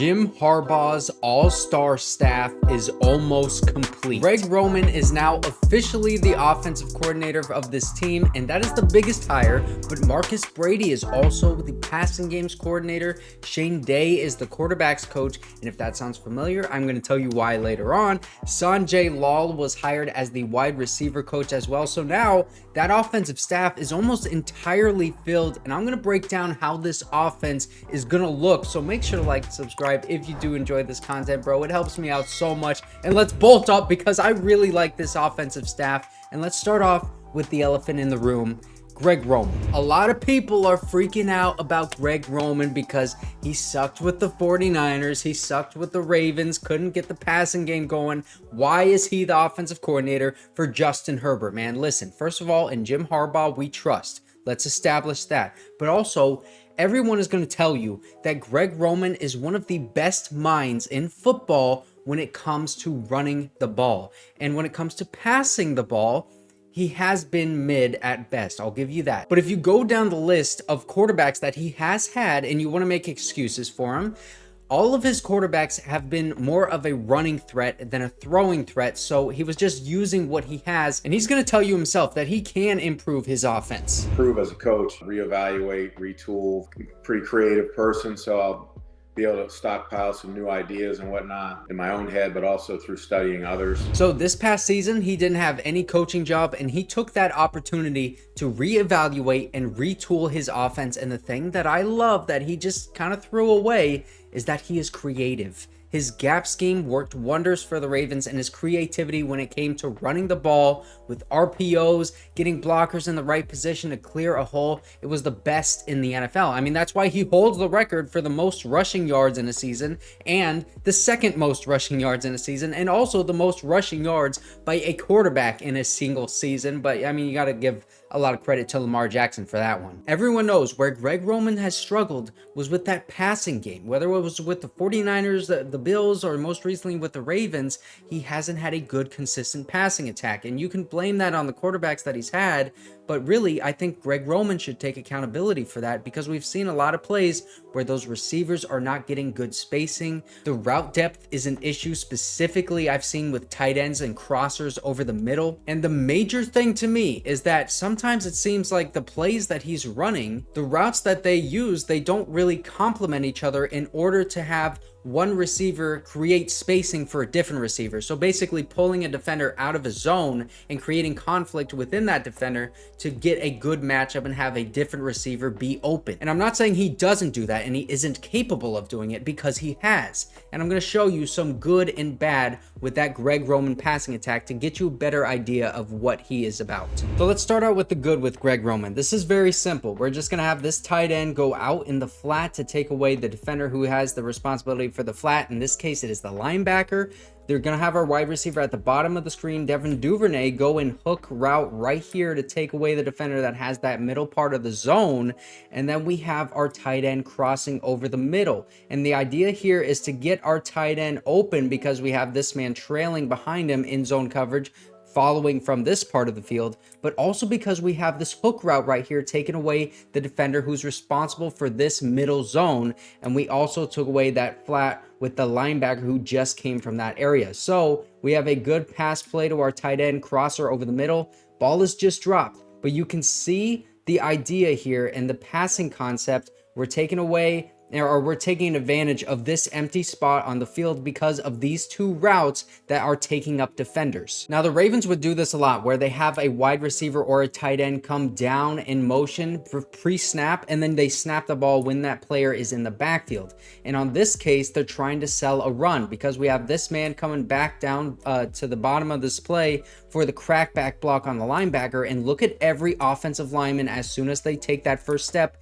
Jim Harbaugh's all-star staff is almost complete. Greg Roman is now officially the offensive coordinator of this team, and that is the biggest hire, but Marcus Brady is also the passing games coordinator. Shane Day is the quarterback's coach, and if that sounds familiar, I'm going to tell you why later on. Sanjay Lal was hired as the wide receiver coach as well, so now that offensive staff is almost entirely filled, and I'm going to break down how this offense is going to look, so make sure to like and subscribe if you do enjoy this content, bro. It helps me out so much, and let's bolt up because I really like this offensive staff. And let's start off with the elephant in the room, Greg Roman. A lot of people are freaking out about Greg Roman because he sucked with the 49ers, he sucked with the Ravens, couldn't get the passing game going. Why is he the offensive coordinator for Justin Herbert, man? Listen, first of all, in Jim Harbaugh, we trust. Let's establish that. But also, everyone is going to tell you that Greg Roman is one of the best minds in football when it comes to running the ball. And when it comes to passing the ball, he has been mid at best. I'll give you that. But if you go down the list of quarterbacks that he has had and you want to make excuses for him, all of his quarterbacks have been more of a running threat than a throwing threat. So he was just using what he has, and he's going to tell you himself that he can improve his offense. Improve as a coach, reevaluate, retool. Pretty creative person, so I'll be able to stockpile some new ideas and whatnot in my own head, but also through studying others. So this past season, he didn't have any coaching job, and he took that opportunity to reevaluate and retool his offense. And the thing that I love that he just kind of threw away is that he is creative. His gap scheme worked wonders for the Ravens, and his creativity when it came to running the ball with RPOs, getting blockers in the right position to clear a hole, it was the best in the NFL. I mean, that's why he holds the record for the most rushing yards in a season and the second most rushing yards in a season, and also the most rushing yards by a quarterback in a single season. But I mean, you got to give a lot of credit to Lamar Jackson for that one. Everyone knows where Greg Roman has struggled was with that passing game. Whether it was with the 49ers, the Bills, or most recently with the Ravens, he hasn't had a good, consistent passing attack. And you can blame that on the quarterbacks that he's had, but really, I think Greg Roman should take accountability for that because we've seen a lot of plays where those receivers are not getting good spacing. The route depth is an issue specifically I've seen with tight ends and crossers over the middle. And the major thing to me is that sometimes it seems like the plays that he's running, the routes that they use, they don't really complement each other in order to have one receiver create spacing for a different receiver. So basically pulling a defender out of a zone and creating conflict within that defender to get a good matchup and have a different receiver be open. And I'm not saying he doesn't do that and he isn't capable of doing it, because he has. And I'm going to show you some good and bad with that Greg Roman passing attack to get you a better idea of what he is about. So let's start out with the good with Greg Roman. This is very simple. We're just going to have this tight end go out in the flat to take away the defender who has the responsibility for the flat. In this case, it is the linebacker. They're going to have our wide receiver at the bottom of the screen, Devin Duvernay, go and hook route right here to take away the defender that has that middle part of the zone. And then we have our tight end crossing over the middle. And the idea here is to get our tight end open because we have this man trailing behind him in zone coverage, following from this part of the field, but also because we have this hook route right here taking away the defender who's responsible for this middle zone. And we also took away that flat with the linebacker who just came from that area. So we have a good pass play to our tight end crosser over the middle. Ball is just dropped, but you can see the idea here and the passing concept. We're taking away, or we're taking advantage of this empty spot on the field because of these two routes that are taking up defenders. Now, the Ravens would do this a lot where they have a wide receiver or a tight end come down in motion for pre-snap, and then they snap the ball when that player is in the backfield. And on this case, they're trying to sell a run because we have this man coming back down to the bottom of this play for the crackback block on the linebacker. And look at every offensive lineman as soon as they take that first step,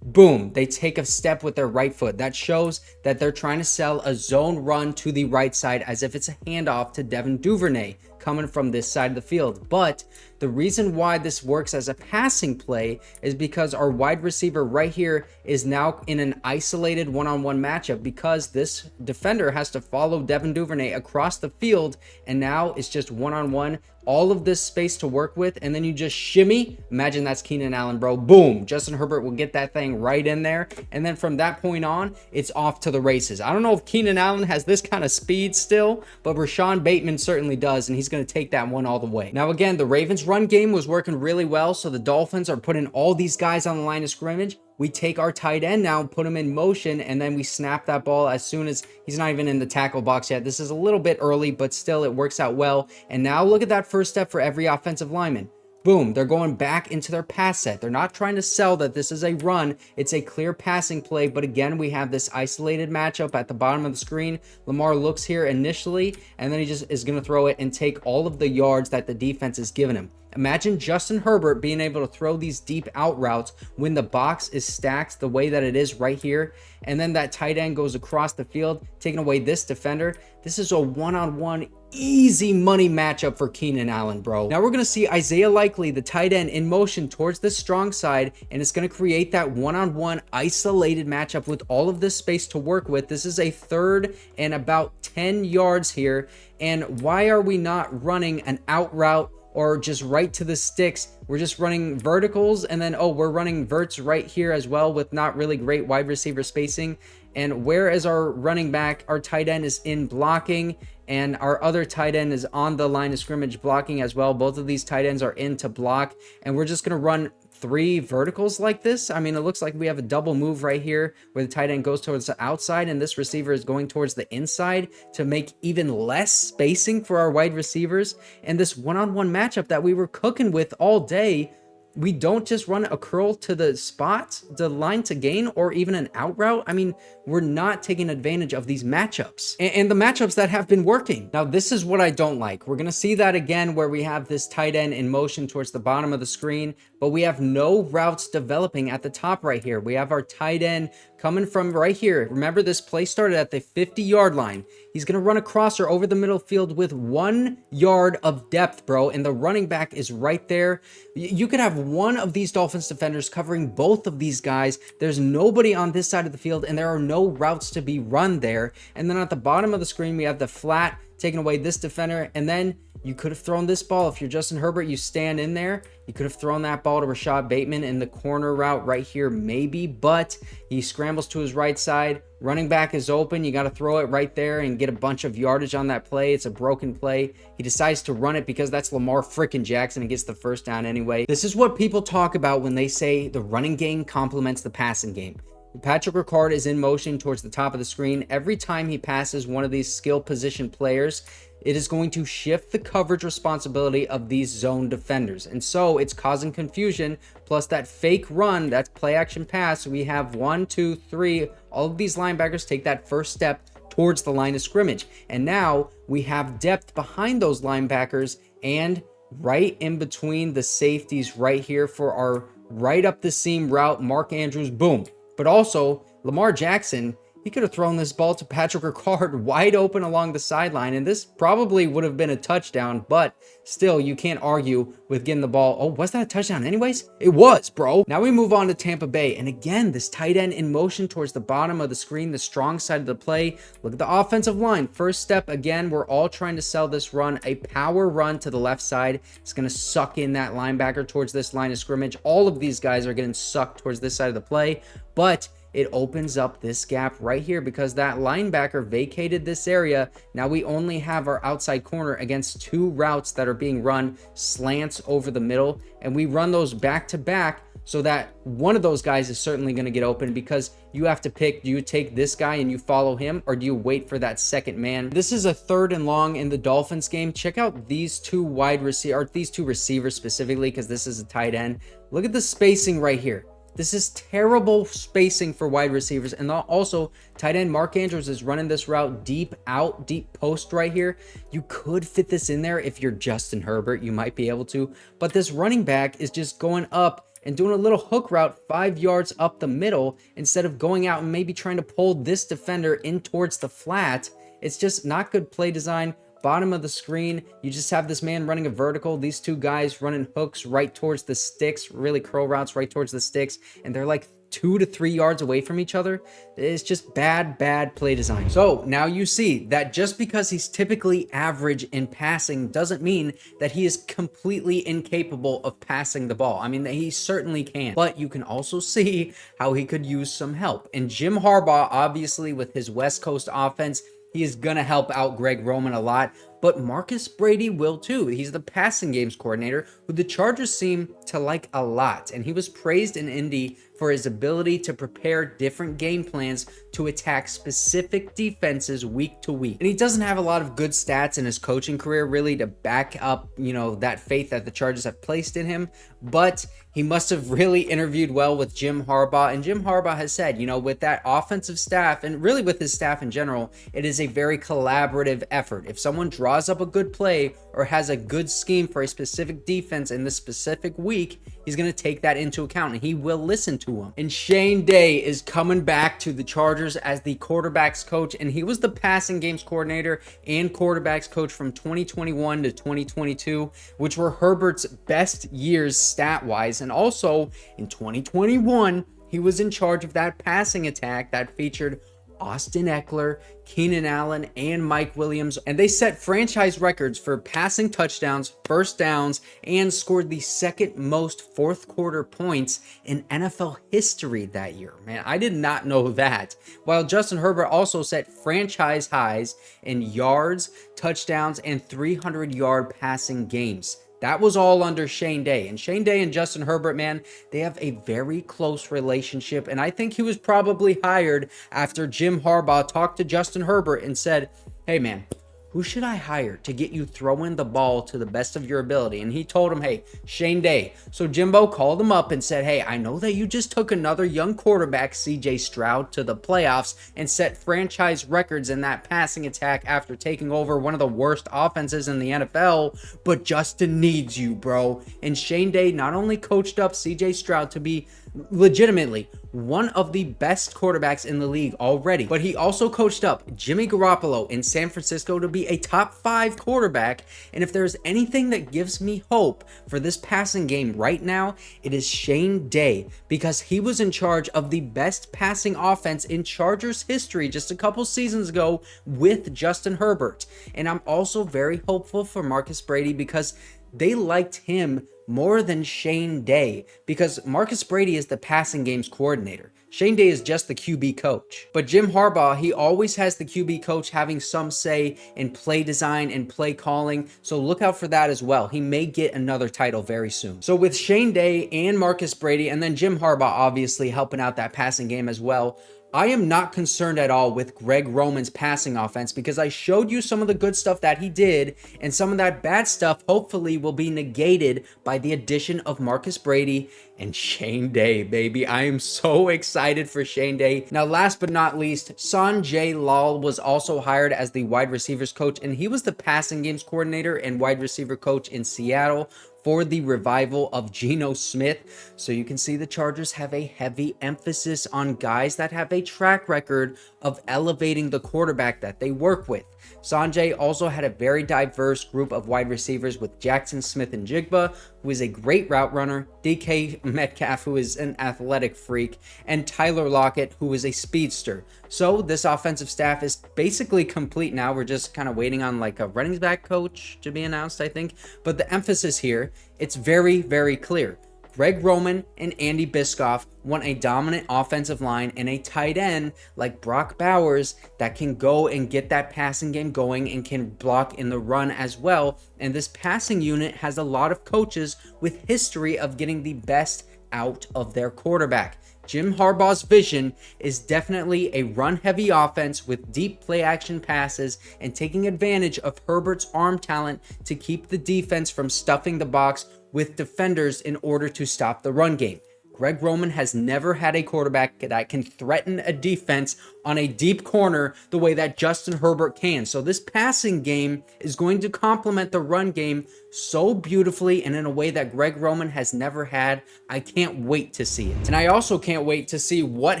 boom, they take a step with their right foot. That shows that they're trying to sell a zone run to the right side as if it's a handoff to Devin Duvernay coming from this side of the field. But The reason why this works as a passing play is because our wide receiver right here is now in an isolated one-on-one matchup because this defender has to follow Devin Duvernay across the field, and now it's just one-on-one, all of this space to work with, and then you just shimmy. Imagine that's Keenan Allen, bro. Boom. Justin Herbert will get that thing right in there, and then from that point on, it's off to the races. I don't know if Keenan Allen has this kind of speed still, but Rashad Bateman certainly does, and he's going to take that one all the way. Now, again, the Ravens' run game was working really well, so the Dolphins are putting all these guys on the line of scrimmage. We take our tight end now, put him in motion, and then we snap that ball as soon as he's not even in the tackle box yet. This is a little bit early, but still it works out well. And now look at that first step for every offensive lineman. Boom, they're going back into their pass set. They're not trying to sell that this is a run. It's a clear passing play, but again, we have this isolated matchup at the bottom of the screen. Lamar looks here initially, and then he just is going to throw it and take all of the yards that the defense is giving him. Imagine Justin Herbert being able to throw these deep out routes when the box is stacked the way that it is right here, and then that tight end goes across the field, taking away this defender. This is a one-on-one easy money matchup for Keenan Allen, bro. Now we're going to see Isaiah Likely, the tight end, in motion towards the strong side, and it's going to create that one-on-one isolated matchup with all of this space to work with. This is a third and about 10 yards here, and why are we not running an out route or just right to the sticks? We're just running verticals, and then, oh, we're running verts right here as well with not really great wide receiver spacing. And whereas our running back, our tight end is in blocking, and our other tight end is on the line of scrimmage blocking as well. Both of these tight ends are in to block, and we're just going to run 3 verticals like this. I mean, it looks like we have a double move right here where the tight end goes towards the outside and this receiver is going towards the inside to make even less spacing for our wide receivers. And this one-on-one matchup that we were cooking with all day, we don't just run a curl to the spot, the line to gain, or even an out route. I mean, we're not taking advantage of these matchups and the matchups that have been working. Now, this is what I don't like. We're going to see that again where we have this tight end in motion towards the bottom of the screen, but we have no routes developing at the top right here. We have our tight end coming from right here. Remember, this play started at the 50-yard line. He's going to run a crosser over the middle field with 1 yard of depth, bro, and the running back is right there. You could have one of these Dolphins defenders covering both of these guys. There's nobody on this side of the field, and there are no routes to be run there. And then at the bottom of the screen, we have the flat taking away this defender, and then you could have thrown this ball. If you're Justin Herbert, you stand in there. You could have thrown that ball to Rashad Bateman in the corner route right here, maybe, but he scrambles to his right side. Running back is open. You got to throw it right there and get a bunch of yardage on that play. It's a broken play. He decides to run it because that's Lamar frickin' Jackson and gets the first down anyway. This is what people talk about when they say the running game complements the passing game. Patrick Ricard is in motion towards the top of the screen. Every time he passes one of these skill position players, it is going to shift the coverage responsibility of these zone defenders. And so it's causing confusion, plus that fake run, that play action pass. We have 1, 2, 3, all of these linebackers take that first step towards the line of scrimmage. And now we have depth behind those linebackers and right in between the safeties right here for our right up the seam route. Mark Andrews, boom. But also, Lamar Jackson, he could have thrown this ball to Patrick Ricard wide open along the sideline, and this probably would have been a touchdown, but still, you can't argue with getting the ball. Oh, was that a touchdown anyways? It was, bro. Now we move on to Tampa Bay, and again, this tight end in motion towards the bottom of the screen, the strong side of the play. Look at the offensive line. First step, again, we're all trying to sell this run, a power run to the left side. It's going to suck in that linebacker towards this line of scrimmage. All of these guys are getting sucked towards this side of the play, but it opens up this gap right here because that linebacker vacated this area. Now we only have our outside corner against 2 routes that are being run slants over the middle, and we run those back to back so that one of those guys is certainly going to get open because you have to pick, do you take this guy and you follow him, or do you wait for that second man? This is a 3rd and long in the Dolphins game. Check out these 2 wide receivers, or these 2 receivers specifically, because this is a tight end. Look at the spacing right here. This is terrible spacing for wide receivers. And also, tight end Mark Andrews is running this route deep out, deep post right here. You could fit this in there if you're Justin Herbert. You might be able to. But this running back is just going up and doing a little hook route 5 yards up the middle instead of going out and maybe trying to pull this defender in towards the flat. It's just not good play design. bottom of the screen, you just have this man running a vertical, these two guys running hooks right towards the sticks, really curl routes right towards the sticks, and they're like 2 to 3 yards away from each other. It's just bad play design. So now you see that just because he's typically average in passing doesn't mean that he is completely incapable of passing the ball. I mean, he certainly can, but you can also see how he could use some help. And Jim Harbaugh, obviously with his West Coast offense, he is going to help out Greg Roman a lot, but Marcus Brady will too. He's the passing games coordinator who the Chargers seem to like a lot, and he was praised in Indy for his ability to prepare different game plans to attack specific defenses week to week. And he doesn't have a lot of good stats in his coaching career really to back up, that faith that the Chargers have placed in him, but he must have really interviewed well with Jim Harbaugh, and Jim Harbaugh has said, with that offensive staff and really with his staff in general, it is a very collaborative effort. If someone draws up a good play or has a good scheme for a specific defense in this specific week, he's going to take that into account and he will listen to him. And Shane Day is coming back to the Chargers as the quarterbacks coach, and he was the passing games coordinator and quarterbacks coach from 2021 to 2022, which were Herbert's best years stat-wise. And also in 2021, he was in charge of that passing attack that featured Austin Eckler, Keenan Allen, and Mike Williams, and they set franchise records for passing touchdowns, first downs, and scored the second most fourth quarter points in NFL history that year. Man, I did not know that. While Justin Herbert also set franchise highs in yards, touchdowns, and 300-yard passing games. That was all under Shane Day. And Shane Day and Justin Herbert, man, they have a very close relationship. And I think he was probably hired after Jim Harbaugh talked to Justin Herbert and said, hey, man, who should I hire to get you throwing the ball to the best of your ability? And he told him, hey, Shane Day. So Jimbo called him up and said, hey, I know that you just took another young quarterback, CJ Stroud, to the playoffs and set franchise records in that passing attack after taking over one of the worst offenses in the NFL, but Justin needs you, bro. And Shane Day not only coached up CJ Stroud to be legitimately one of the best quarterbacks in the league already, but he also coached up Jimmy Garoppolo in San Francisco to be a top 5 quarterback. And if there's anything that gives me hope for this passing game right now, it is Shane Day, because he was in charge of the best passing offense in Chargers history just a couple seasons ago with Justin Herbert. And I'm also very hopeful for Marcus Brady because they liked him more than Shane Day, because Marcus Brady is the passing games coordinator. Shane Day is just the QB coach. But Jim Harbaugh, he always has the QB coach having some say in play design and play calling, so look out for that as well. He may get another title very soon. So with Shane Day and Marcus Brady, and then Jim Harbaugh obviously helping out that passing game as well, I am not concerned at all with Greg Roman's passing offense because I showed you some of the good stuff that he did, and some of that bad stuff hopefully will be negated by the addition of Marcus Brady and Shane Day, baby. I am so excited for Shane Day. Now, last but not least, Sanjay Lal was also hired as the wide receivers coach, and he was the passing games coordinator and wide receiver coach in Seattle for the revival of Geno Smith. So you can see the Chargers have a heavy emphasis on guys that have a track record of elevating the quarterback that they work with. Sanjay also had a very diverse group of wide receivers with Jackson Smith and Jigba, who is a great route runner, DK Metcalf, who is an athletic freak, and Tyler Lockett, who is a speedster. So this offensive staff is basically complete now. We're just kind of waiting on like a running back coach to be announced, I think. But the emphasis here, it's very, very clear. Greg Roman and Andy Biscoff want a dominant offensive line and a tight end like Brock Bowers that can go and get that passing game going and can block in the run as well. And this passing unit has a lot of coaches with history of getting the best out of their quarterback. Jim Harbaugh's vision is definitely a run-heavy offense with deep play-action passes and taking advantage of Herbert's arm talent to keep the defense from stuffing the box with defenders in order to stop the run game. Greg Roman has never had a quarterback that can threaten a defense on a deep corner the way that Justin Herbert can. So this passing game is going to complement the run game so beautifully and in a way that Greg Roman has never had. I can't wait to see it. And I also can't wait to see what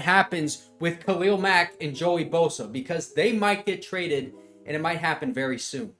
happens with Khalil Mack and Joey Bosa, because they might get traded and it might happen very soon.